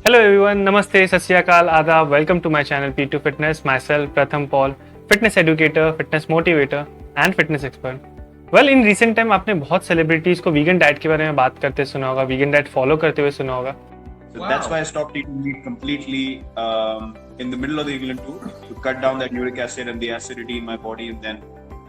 Hello everyone, Namaste, Sat Sri Akal, Adab. Welcome to my channel P2 Fitness. Myself Pratham Paul, fitness educator, fitness motivator and fitness expert. Well, in recent time आपने बहुत celebrities को vegan diet के बारे में बात करते सुना होगा, वीगन डाइट फॉलो करते हुए सुना होगा. So that's why I stopped eating meat completely in the middle of the England tour to cut down that uric acid and the acidity in my body, and then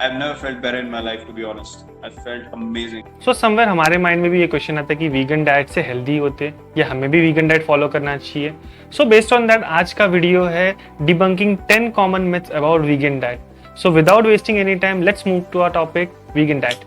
I've never felt better in my life, to be honest. I felt amazing. So somewhere हमारे mind में भी ये question आता है कि vegan diet से healthy होते या हमें भी वीगन डाइट फॉलो करना चाहिए. So based on that आज का वीडियो है debunking 10 common myths about vegan diet. So without wasting any time, let's move to our topic, vegan diet.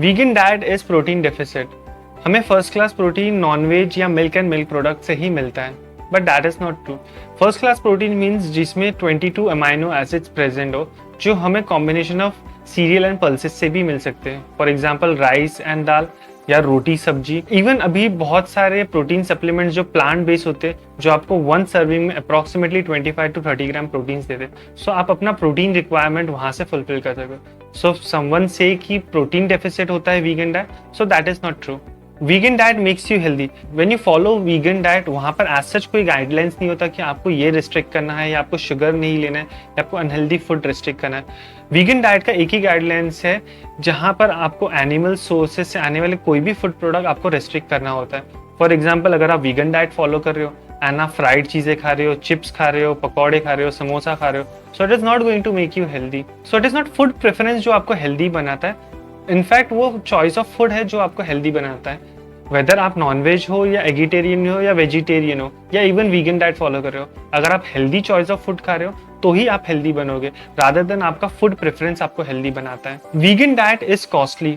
Vegan diet is protein deficit. हमें first class protein nonveg या milk and milk product से ही मिलता है, but that is not true. First class protein means जिसमें 22 amino acids present हो, जो हमें combination of serial and pulses से भी मिल सकते हैं. फॉर एग्जांपल राइस एंड दाल या रोटी सब्जी. इवन अभी बहुत सारे प्रोटीन सप्लीमेंट्स जो प्लांट बेस्ड होते हैं, जो आपको वन सर्विंग में अप्रॉक्सीमेटली 25 to 30 ग्राम प्रोटीन देते हैं. सो आप अपना प्रोटीन रिक्वायरमेंट वहां से फुलफिल कर सकते हो. सो समवन से कि प्रोटीन डेफिसिट होता है vegan diet, so that is not true. Vegan diet makes you healthy. When you follow vegan diet, वहाँ पर एज सच कोई गाइडलाइंस नहीं होता कि आपको ये रिस्ट्रिक्ट करना है या आपको शुगर नहीं लेना है या आपको अनहेल्दी फूड रिस्ट्रिक्ट करना है. वीगन डाइट का एक ही गाइडलाइंस है जहाँ पर आपको एनिमल सोर्सेज से आने वाले कोई भी फूड प्रोडक्ट आपको रिस्ट्रिक्ट करना होता है. फॉर एग्जाम्पल, अगर आप वीगन डाइट फॉलो कर रहे हो एंड आप फ्राइड चीजें खा रहे हो, चिप्स खा रहे हो, पकौड़े खा रहे हो, समोसा खा रहे हो, so it is not going to make you healthy. So it is not food preference जो आपको हेल्दी बनाता है. इनफैक्ट वो चॉइस ऑफ फूड है जो आपको हेल्दी बनाता है. वेदर आप नॉनवेज हो या एगिटेरियन हो या वेजिटेरियन हो या इवन वीगन डाइट फॉलो कर रहे हो, अगर आप हेल्दी चॉइस ऑफ फूड खा रहे हो तो ही आप हेल्दी बनोगे, रादर देन आपका फूड प्रेफरेंस आपको हेल्दी बनाता है. Vegan diet is costly.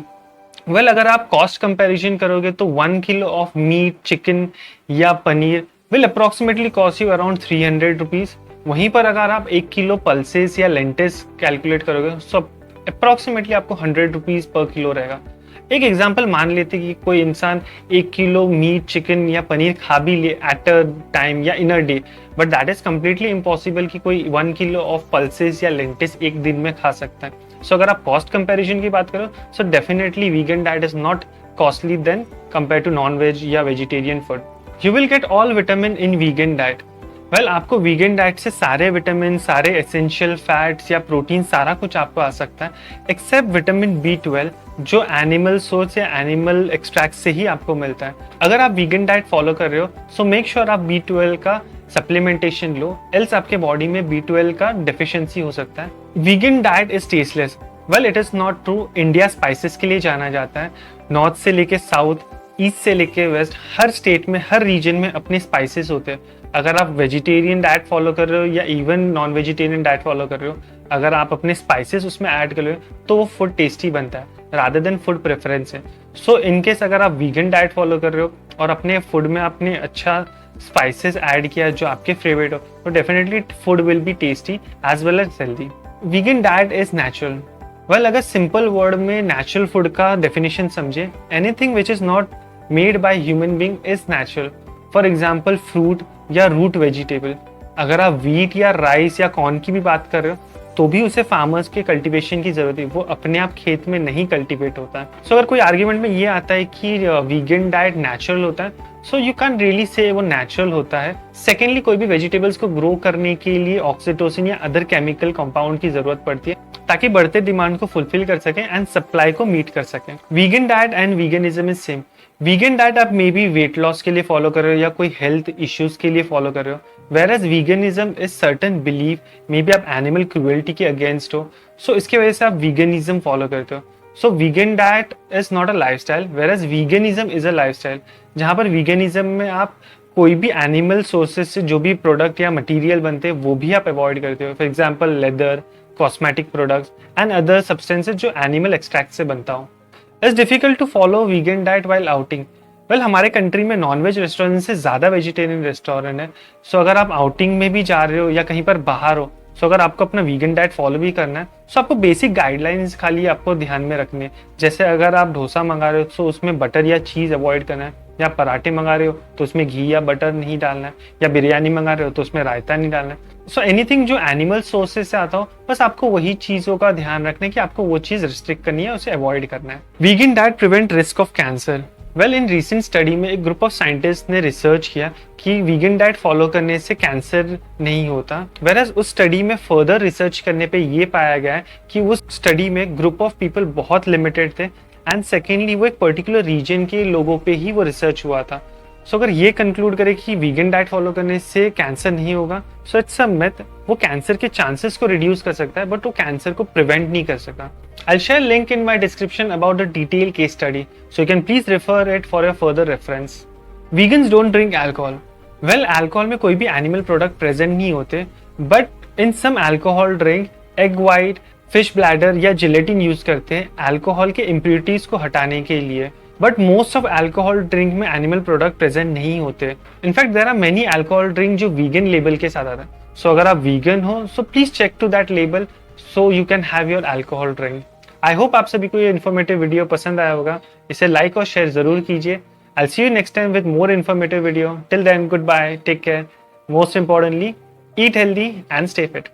Well, अगर आप कॉस्ट कंपैरिजन करोगे तो 1 किलो ऑफ मीट, चिकन या paneer will approximately cost you around 300 rupees. वहीं पर अगर आप 1 किलो पल्सेस या लेंटिस कैलकुलेट करोगे तो अप्रोक्सीमेटली आपको 100 रुपीज पर किलो रहेगा. एक एग्जाम्पल मान लेते कि कोई इंसान 1 किलो मीट, चिकन या पनीर खा भी ले एट अ टाइम या in a day, but that is completely impossible कि कोई 1 किलो ऑफ पल्सेस या लेंटिस एक दिन में खा सकता है. सो अगर आप कॉस्ट कंपैरिजन की बात करो, so definitely vegan diet is not costly than compare to non veg या vegetarian food. You will get all vitamin in vegan diet. Well, आपको वीगन डाइट से सारे विटामिन, सारे एसेंशियल फैट्स या प्रोटीन, सारा कुछ आपको आ सकता है एक्सेप्ट विटामिन B12 जो एनिमल सोर्स या एनिमल एक्सट्रैक्ट से ही आपको मिलता है. अगर आप वीगन डाइट फॉलो कर रहे हो, सो मेक श्योर आप B12 का सप्लीमेंटेशन लो, एल्स आपके बॉडी में B12 का डेफिशिएंसी हो सकता है. Vegan diet is tasteless. Well, it is not true. India spices के लिए जाना जाता है. नॉर्थ से लेके साउथ, ईस्ट से लेके वेस्ट, हर स्टेट में, हर रीजन में अपने स्पाइसेस होते हैं. अगर आप वेजिटेरियन डाइट फॉलो कर रहे हो या even non vegetarian diet follow कर रहे हो, अगर आप अपने स्पाइसेस उसमें ऐड कर रहे हो तो वो फूड टेस्टी बनता है रादर देन फूड प्रेफरेंस है. सो इनकेस अगर आप वीगन डाइट फॉलो कर रहे हो और अपने फूड में आपने अच्छा स्पाइसेस ऐड किया जो आपके फेवरेट हो, तो definitely food will be tasty as well as healthy. Vegan diet is natural. Well, अगर सिंपल वर्ड में नेचुरल फूड का डेफिनेशन समझे, anything which is not made by human being is natural. For example fruit या root vegetable. अगर आप wheat या rice या corn की भी बात कर रहे हो तो भी उसे फार्मर्स के कल्टीवेशन की जरूरत है, वो अपने आप खेत में नहीं कल्टीवेट होता है. सो अगर कोई आर्ग्यूमेंट में ये आता है कि वीगन डाइट नेचुरल होता है, so you can really say वो नेचुरल होता है. सेकेंडली, कोई भी वेजिटेबल्स को ग्रो करने के लिए ऑक्सीटोसिन या अदर केमिकल कंपाउंड की जरूरत पड़ती है ताकि बढ़ते डिमांड को फुलफिल कर सके एंड सप्लाई को मीट कर सके. Vegan diet and veganism is same. Vegan diet आप मे बी वेट लॉस के लिए फॉलो कर रहे हो या कोई हेल्थ इश्यूज के लिए फॉलो कर रहे हो, whereas veganism is certain belief, may be आप एनिमल क्रूएल्टी के अगेंस्ट हो, सो इसकी वजह से आप वीगनिज्म फॉलो करते हो. So vegan diet is not a lifestyle, whereas veganism is a lifestyle, जहाँ पर वीगनिज्म में आप कोई भी एनिमल सोर्सेज से जो भी प्रोडक्ट या मटीरियल बनते हैं वो भी आप अवॉइड करते हो. For example leather, cosmetic products and other substances जो एनिमल एक्सट्रैक्ट से बनता हो. It's difficult to follow vegan diet while outing. Well, हमारे कंट्री में नॉनवेज रेस्टोरेंट से ज़्यादा वेजिटेरियन रेस्टोरेंट है. सो अगर आप आउटिंग में भी जा रहे हो या कहीं पर बाहर हो, सो अगर आपको अपना वीगन डाइट फॉलो भी करना है, सो आपको बेसिक गाइडलाइंस खाली आपको ध्यान में रखने हैं. जैसे अगर आप डोसा मंगा रहे हो तो उसमें बटर या चीज़ अवॉइड करना है, या पराठे मंगा रहे हो तो उसमें घी या बटर नहीं डालना है, या बिरयानी मंगा रहे हो तो उसमें रायता नहीं डालना है. सो एनीथिंग जो एनिमल सोर्सेज से आता हो, बस आपको वही चीज़ों का ध्यान रखना है कि आपको वो चीज़ रिस्ट्रिक्ट करनी है, उसे अवॉइड करना है. Vegan diet prevent risk of cancer. Well in recent study में एक ग्रुप ऑफ साइंटिस्ट ने रिसर्च किया कि वीगन डाइट फॉलो करने से कैंसर नहीं होता, वेरएज उस स्टडी में फर्दर रिसर्च करने पे ये पाया गया है कि उस स्टडी में ग्रुप ऑफ पीपल बहुत लिमिटेड थे एंड सेकेंडली वो एक पर्टिकुलर रीजन के लोगों पे ही वो रिसर्च हुआ था। सो अगर ये कंक्लूड करें कि वीगन डाइट फॉलो करने से कैंसर नहीं होगा, सो इट्स अ मिथ। वो कैंसर के चांसेस को रिड्यूस कर सकता है बट वो कैंसर को प्रिवेंट नहीं कर सकता। I'll share link in my description about the detailed case study, so you can please refer it for your further reference. Vegans don't drink alcohol. Well, alcohol में कोई भी animal product present नहीं होते, but in some alcohol drink, egg white, fish bladder या gelatin use करते हैं alcohol के impurities को हटाने के लिए। But most of alcohol drink में animal product present नहीं होते। In fact, there are many alcohol drink जो vegan label के साथ आता है। So अगर आप vegan हो, so please check to that label so you can have your alcohol drink. I hope आप सभी को ये इन्फॉर्मेटिव वीडियो पसंद आया होगा। इसे लाइक और शेयर जरूर कीजिए। I see you next time with more informative video. Till then goodbye, take care, most importantly eat healthy and stay fit.